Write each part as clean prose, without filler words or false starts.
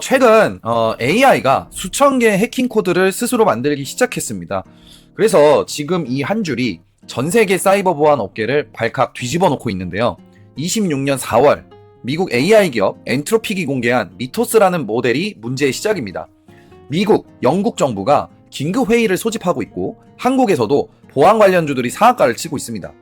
최근 AI가 수천 개의 해킹 코드를 스스로 만들기 시작했습니다. 그래서 지금 이 한 줄이 전 세계 사이버 보안 업계를 발칵 뒤집어 놓고 있는데요. 26년 4월 미국 AI 기업 엔트로픽이 공개한 미토스라는 모델이 문제의 시작입니다. 미국, 영국 정부가 긴급 회의를 소집하고 있고 한국에서도 보안 관련주들이 사학가를 치고 있습니다.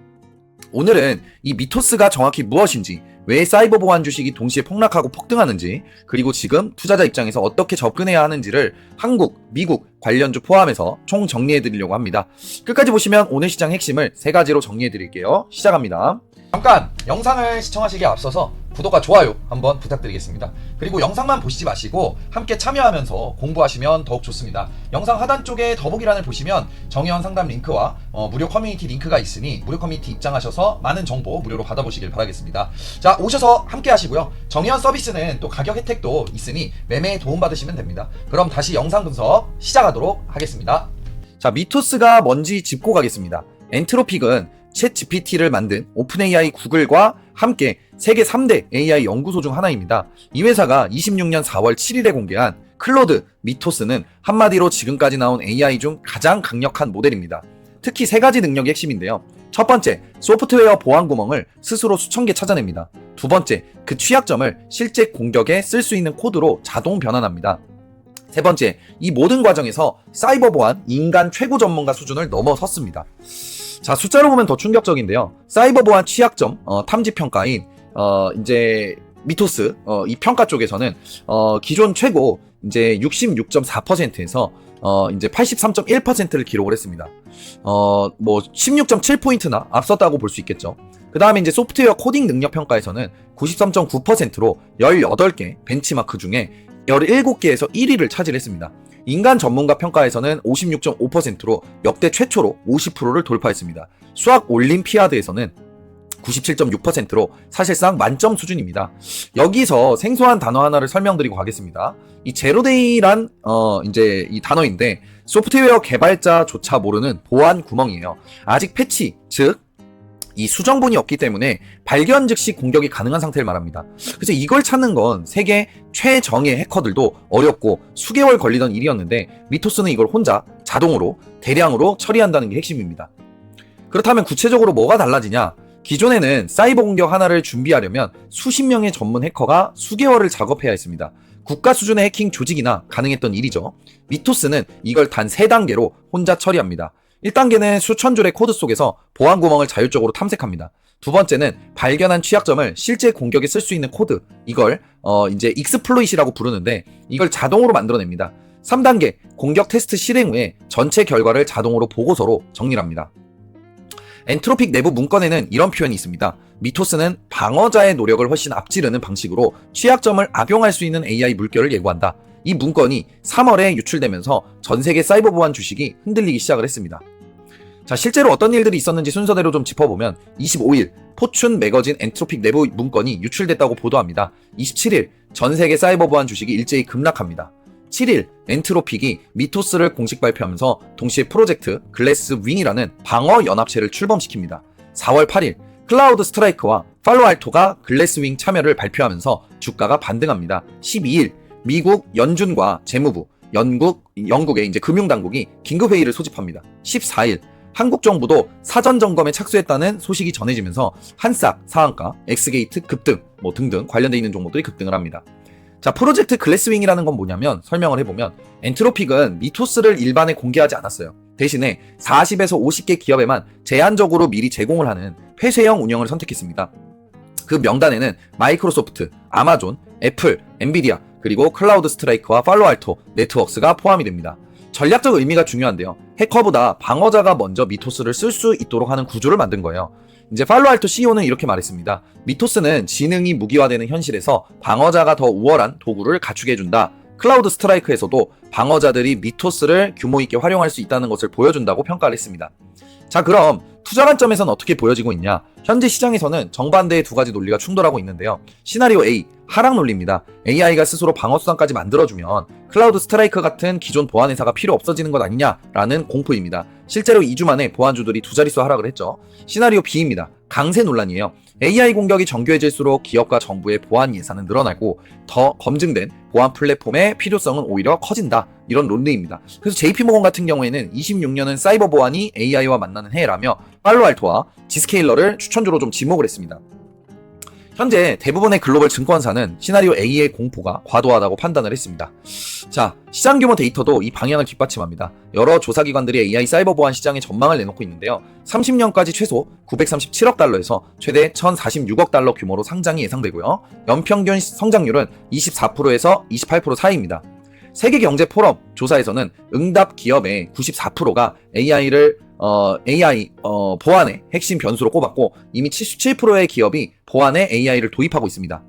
오늘은 이 미토스가 정확히 무엇인지, 왜 사이버 보안 주식이 동시에 폭락하고 폭등하는지, 그리고 지금 투자자 입장에서 어떻게 접근해야 하는지를 한국, 미국 관련주 포함해서 총 정리해드리려고 합니다. 끝까지 보시면 오늘 시장 핵심을 세 가지로 정리해드릴게요. 시작합니다. 잠깐 영상을 시청하시기에 앞서서 구독과 좋아요 한번 부탁드리겠습니다. 그리고 영상만 보시지 마시고 함께 참여하면서 공부하시면 더욱 좋습니다. 영상 하단 쪽에 더보기란을 보시면 정의원 상담 링크와 무료 커뮤니티 링크가 있으니 무료 커뮤니티 입장하셔서 많은 정보 무료로 받아보시길 바라겠습니다. 자, 오셔서 함께 하시고요. 정의원 서비스는 또 가격 혜택도 있으니 매매에 도움받으시면 됩니다. 그럼 다시 영상 분석 시작하도록 하겠습니다. 자, 미토스가 뭔지 짚고 가겠습니다. 엔트로픽은 챗 GPT를 만든 오픈AI 구글과 함께 세계 3대 AI 연구소 중 하나입니다. 이 회사가 26년 4월 7일에 공개한 클로드 미토스는 한마디로 지금까지 나온 AI 중 가장 강력한 모델입니다. 특히 세 가지 능력이 핵심인데요. 첫 번째, 소프트웨어 보안 구멍을 스스로 수천 개 찾아냅니다. 두 번째, 그 취약점을 실제 공격에 쓸 수 있는 코드로 자동 변환합니다. 세 번째, 이 모든 과정에서 사이버 보안 인간 최고 전문가 수준을 넘어섰습니다. 자, 숫자로 보면 더 충격적인데요. 사이버 보안 취약점 탐지 평가인 이제 미토스 이 평가 쪽에서는 기존 최고 이제 66.4%에서 이제 83.1%를 기록을 했습니다. 뭐 16.7포인트나 앞섰다고 볼 수 있겠죠. 그 다음에 이제 소프트웨어 코딩 능력 평가에서는 93.9%로 18개 벤치마크 중에 17개에서 1위를 차지했습니다. 인간 전문가 평가에서는 56.5%로 역대 최초로 50%를 돌파했습니다. 수학 올림피아드에서는 97.6%로 사실상 만점 수준입니다. 여기서 생소한 단어 하나를 설명드리고 가겠습니다. 이 제로데이란 이제 이 단어인데 소프트웨어 개발자조차 모르는 보안 구멍이에요. 아직 패치, 즉 이 수정본이 없기 때문에 발견 즉시 공격이 가능한 상태를 말합니다. 그래서 이걸 찾는 건 세계 최정예 해커들도 어렵고 수개월 걸리던 일이었는데 미토스는 이걸 혼자 자동으로 대량으로 처리한다는 게 핵심입니다. 그렇다면 구체적으로 뭐가 달라지냐? 기존에는 사이버 공격 하나를 준비하려면 수십 명의 전문 해커가 수개월을 작업해야 했습니다. 국가 수준의 해킹 조직이나 가능했던 일이죠. 미토스는 이걸 단 3단계로 혼자 처리합니다. 1단계는 수천 줄의 코드 속에서 보안 구멍을 자율적으로 탐색합니다. 두 번째는 발견한 취약점을 실제 공격에 쓸 수 있는 코드, 이걸 이제 익스플로잇이라고 부르는데 이걸 자동으로 만들어냅니다. 3단계 공격 테스트 실행 후에 전체 결과를 자동으로 보고서로 정리합니다. 엔트로픽 내부 문건에는 이런 표현이 있습니다. 미토스는 방어자의 노력을 훨씬 앞지르는 방식으로 취약점을 악용할 수 있는 AI 물결을 예고한다. 이 문건이 3월에 유출되면서 전 세계 사이버 보안 주식이 흔들리기 시작을 했습니다. 자, 실제로 어떤 일들이 있었는지 순서대로 좀 짚어보면 25일 포춘 매거진 엔트로픽 내부 문건이 유출됐다고 보도합니다. 27일 전 세계 사이버 보안 주식이 일제히 급락합니다. 7일 엔트로픽이 미토스를 공식 발표하면서 동시에 프로젝트 글래스 윙이라는 방어 연합체를 출범시킵니다. 4월 8일 클라우드 스트라이크와 팔로알토가 글래스 윙 참여를 발표하면서 주가가 반등합니다. 12일 미국 연준과 재무부, 영국의 이제 금융당국이 긴급회의를 소집합니다. 14일 한국 정부도 사전 점검에 착수했다는 소식이 전해지면서 한싹, 상한가, 엑스게이트 급등 등등 관련돼 있는 종목들이 급등을 합니다. 자, 프로젝트 글래스윙이라는 건 뭐냐면 설명을 해보면 엔트로픽은 미토스를 일반에 공개하지 않았어요. 대신에 40에서 50개 기업에만 제한적으로 미리 제공을 하는 폐쇄형 운영을 선택했습니다. 그 명단에는 마이크로소프트, 아마존, 애플, 엔비디아, 그리고 클라우드 스트라이크와 팔로알토 네트워크스가 포함이 됩니다. 전략적 의미가 중요한데요. 해커보다 방어자가 먼저 미토스를 쓸 수 있도록 하는 구조를 만든 거예요. 이제 팔로알토 CEO는 이렇게 말했습니다. 미토스는 지능이 무기화되는 현실에서 방어자가 더 우월한 도구를 갖추게 해준다. 클라우드 스트라이크에서도 방어자들이 미토스를 규모 있게 활용할 수 있다는 것을 보여준다고 평가를 했습니다. 자, 그럼 투자 관점에서는 어떻게 보여지고 있냐? 현재 시장에서는 정반대의 두 가지 논리가 충돌하고 있는데요. 시나리오 A, 하락 논리입니다. AI가 스스로 방어수단까지 만들어주면 클라우드 스트라이크 같은 기존 보안 회사가 필요 없어지는 것 아니냐라는 공포입니다. 실제로 2주 만에 보안주들이 두 자릿수 하락을 했죠. 시나리오 B입니다. 강세 논란이에요. AI 공격이 정교해질수록 기업과 정부의 보안 예산은 늘어나고 더 검증된 보안 플랫폼의 필요성은 오히려 커진다. 이런 논리입니다. 그래서 JP모건 같은 경우에는 26년은 사이버 보안이 AI와 만나는 해라며 팔로알토와 지스케일러를 추천주로 좀 지목을 했습니다. 현재 대부분의 글로벌 증권사는 시나리오 A의 공포가 과도하다고 판단을 했습니다. 자, 시장 규모 데이터도 이 방향을 뒷받침합니다. 여러 조사기관들이 AI 사이버 보안 시장의 전망을 내놓고 있는데요. 30년까지 최소 937억 달러에서 최대 1046억 달러 규모로 상장이 예상되고요. 연평균 성장률은 24%에서 28% 사이입니다. 세계경제포럼 조사에서는 응답 기업의 94%가 AI 보안의 핵심 변수로 꼽았고 이미 77%의 기업이 보안에 AI를 도입하고 있습니다.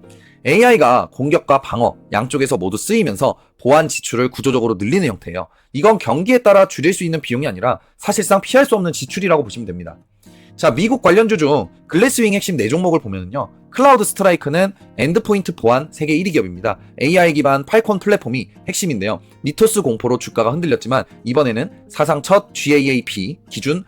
AI가 공격과 방어 양쪽에서 모두 쓰이면서 보안 지출을 구조적으로 늘리는 형태예요. 이건 경기에 따라 줄일 수 있는 비용이 아니라 사실상 피할 수 없는 지출이라고 보시면 됩니다. 자, 미국 관련주 중 글래스윙 핵심 4종목을 보면요. 클라우드 스트라이크는 엔드포인트 보안 세계 1위 기업입니다. AI 기반 팔콘 플랫폼이 핵심인데요. 미토스 공포로 주가가 흔들렸지만 이번에는 사상 첫 GAAP 기준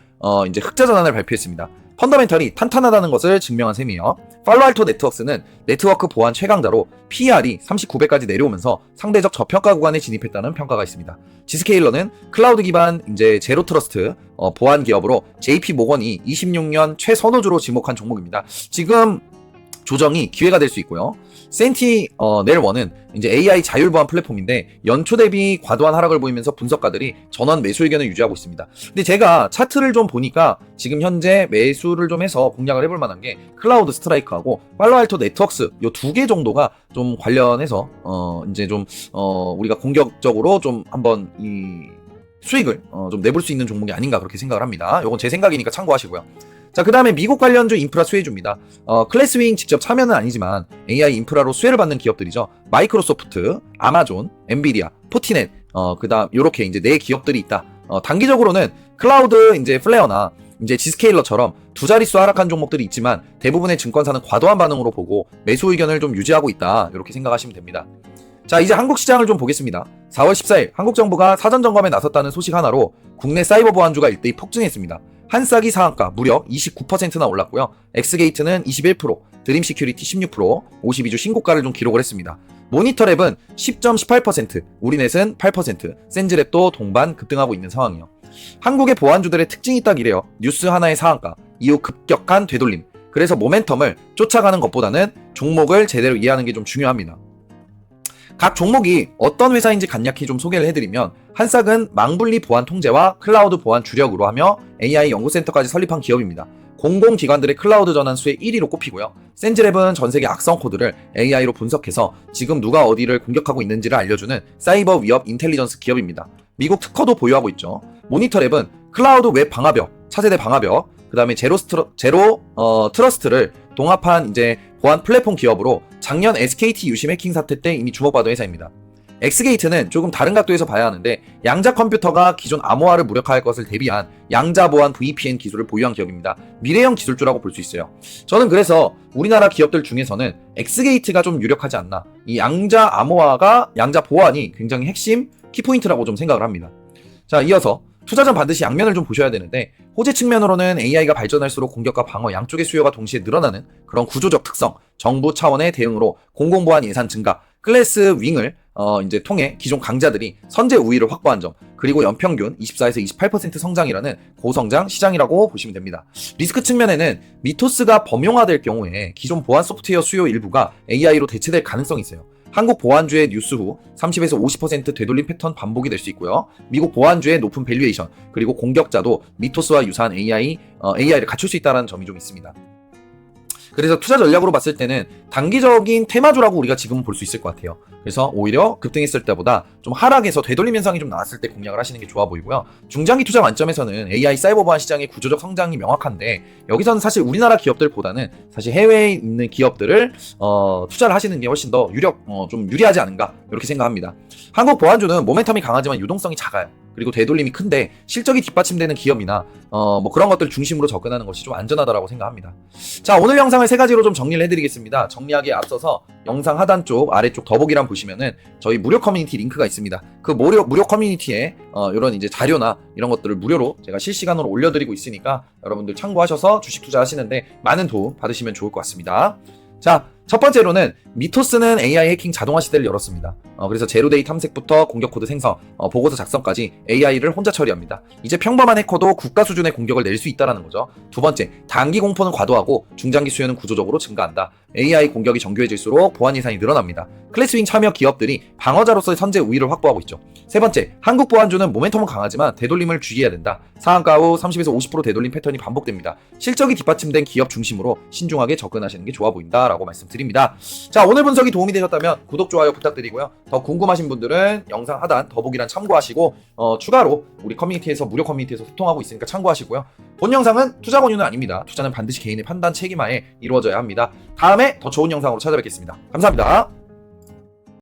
이제 흑자 전환을 발표했습니다. 펀더멘털이 탄탄하다는 것을 증명한 셈이에요. 팔로알토 네트워크스는 네트워크 보안 최강자로 PER이 39배까지 내려오면서 상대적 저평가 구간에 진입했다는 평가가 있습니다. 지스케일러는 클라우드 기반 이제 제로 트러스트 보안 기업으로 JP 모건이 26년 최선호주로 지목한 종목입니다. 지금 조정이 기회가 될 수 있고요. 센티넬1은 이제 AI 자율 보안 플랫폼인데 연초 대비 과도한 하락을 보이면서 분석가들이 전원 매수 의견을 유지하고 있습니다. 근데 제가 차트를 좀 보니까 지금 현재 매수를 좀 해서 공략을 해볼 만한 게 클라우드 스트라이크하고 팔로알토 네트워크스 요 2개 정도가 좀 관련해서 이제 좀 우리가 공격적으로 좀 한번 이 수익을 좀 내볼 수 있는 종목이 아닌가 그렇게 생각을 합니다. 요건 제 생각이니까 참고하시고요. 자, 그 다음에 미국 관련주 인프라 수혜주입니다. 클래스윙 직접 참여는 아니지만 AI 인프라로 수혜를 받는 기업들이죠. 마이크로소프트, 아마존, 엔비디아, 포티넷, 그 다음 요렇게 이제 4기업들이 있다. 단기적으로는 클라우드 이제 플레어나 이제 지스케일러처럼 두 자릿수 하락한 종목들이 있지만 대부분의 증권사는 과도한 반응으로 보고 매수 의견을 좀 유지하고 있다. 이렇게 생각하시면 됩니다. 자, 이제 한국 시장을 좀 보겠습니다. 4월 14일 한국 정부가 사전 점검에 나섰다는 소식 하나로 국내 사이버 보안주가 일대히 폭증했습니다. 한싸기 상한가 무려 29%나 올랐고요. 엑스게이트는 21%, 드림 시큐리티 16%, 52주 신고가를 좀 기록을 했습니다. 모니터랩은 10.18%, 우리넷은 8%, 센즈랩도 동반 급등하고 있는 상황이에요. 한국의 보안주들의 특징이 딱 이래요. 뉴스 하나의 상한가, 이후 급격한 되돌림. 그래서 모멘텀을 쫓아가는 것보다는 종목을 제대로 이해하는 게 좀 중요합니다. 각 종목이 어떤 회사인지 간략히 좀 소개를 해드리면 한싹은 망분리 보안 통제와 클라우드 보안 주력으로 하며 AI 연구센터까지 설립한 기업입니다. 공공기관들의 클라우드 전환 수의 1위로 꼽히고요. 센즈랩은 전세계 악성 코드를 AI로 분석해서 지금 누가 어디를 공격하고 있는지를 알려주는 사이버 위협 인텔리전스 기업입니다. 미국 특허도 보유하고 있죠. 모니터랩은 클라우드 웹 방화벽, 차세대 방화벽, 그 다음에 트러스트를 동합한 이제 보안 플랫폼 기업으로 작년 SKT 유심 해킹 사태 때 이미 주목받은 회사입니다. 엑스게이트는 조금 다른 각도에서 봐야 하는데 양자 컴퓨터가 기존 암호화를 무력화할 것을 대비한 양자 보안 VPN 기술을 보유한 기업입니다. 미래형 기술주라고 볼 수 있어요. 저는 그래서 우리나라 기업들 중에서는 엑스게이트가 좀 유력하지 않나. 이 양자 암호화가 양자 보안이 굉장히 핵심 키포인트라고 좀 생각을 합니다. 자, 이어서 투자 전 반드시 양면을 좀 보셔야 되는데 호재 측면으로는 AI가 발전할수록 공격과 방어 양쪽의 수요가 동시에 늘어나는 그런 구조적 특성, 정부 차원의 대응으로 공공보안 예산 증가, 클래스 윙을 이제 통해 기존 강자들이 선제 우위를 확보한 점, 그리고 연평균 24에서 28% 성장이라는 고성장 시장이라고 보시면 됩니다. 리스크 측면에는 미토스가 범용화될 경우에 기존 보안 소프트웨어 수요 일부가 AI로 대체될 가능성이 있어요. 한국 보안주의 뉴스 후 30에서 50% 되돌림 패턴 반복이 될 수 있고요. 미국 보안주의 높은 밸류에이션, 그리고 공격자도 미토스와 유사한 AI를 갖출 수 있다는 점이 좀 있습니다. 그래서 투자 전략으로 봤을 때는 단기적인 테마주라고 우리가 지금은 볼 수 있을 것 같아요. 그래서 오히려 급등했을 때보다 좀 하락해서 되돌림 현상이 좀 나왔을 때 공략을 하시는 게 좋아 보이고요. 중장기 투자 관점에서는 AI 사이버 보안 시장의 구조적 성장이 명확한데 여기서는 사실 우리나라 기업들보다는 사실 해외에 있는 기업들을 투자를 하시는 게 훨씬 더 좀 유리하지 않은가 이렇게 생각합니다. 한국 보안주는 모멘텀이 강하지만 유동성이 작아요. 그리고 되돌림이 큰데 실적이 뒷받침되는 기업이나 뭐 그런 것들 중심으로 접근하는 것이 좀 안전하다고 생각합니다. 자, 오늘 영상을 세 가지로 좀 정리를 해드리겠습니다. 정리하기에 앞서서 영상 하단 쪽 아래쪽 더보기란 보시면은 저희 무료 커뮤니티 링크가 있습니다. 그 무료 커뮤니티에 이런 이제 자료나 이런 것들을 무료로 제가 실시간으로 올려드리고 있으니까 여러분들 참고하셔서 주식 투자하시는데 많은 도움 받으시면 좋을 것 같습니다. 자, 첫 번째로는 미토스는 AI 해킹 자동화 시대를 열었습니다. 그래서 제로데이 탐색부터 공격 코드 생성, 보고서 작성까지 AI를 혼자 처리합니다. 이제 평범한 해커도 국가 수준의 공격을 낼 수 있다는 거죠. 두 번째, 단기 공포는 과도하고 중장기 수요는 구조적으로 증가한다. AI 공격이 정교해질수록 보안 예산이 늘어납니다. 클래스윙 참여 기업들이 방어자로서의 선제 우위를 확보하고 있죠. 세 번째, 한국 보안주는 모멘텀은 강하지만 되돌림을 주의해야 된다. 상한가 후 30에서 50% 되돌림 패턴이 반복됩니다. 실적이 뒷받침된 기업 중심으로 신중하게 접근하시는 게 좋아 보인다라고 말씀드립니다. 자, 오늘 분석이 도움이 되셨다면 구독, 좋아요 부탁드리고요. 더 궁금하신 분들은 영상 하단 더보기란 참고하시고 추가로 우리 커뮤니티에서 무료 커뮤니티에서 소통하고 있으니까 참고하시고요. 본 영상은 투자 권유는 아닙니다. 투자는 반드시 개인의 판단 책임하에 이루어져야 합니다. 다음에 더 좋은 영상으로 찾아뵙겠습니다. 감사합니다.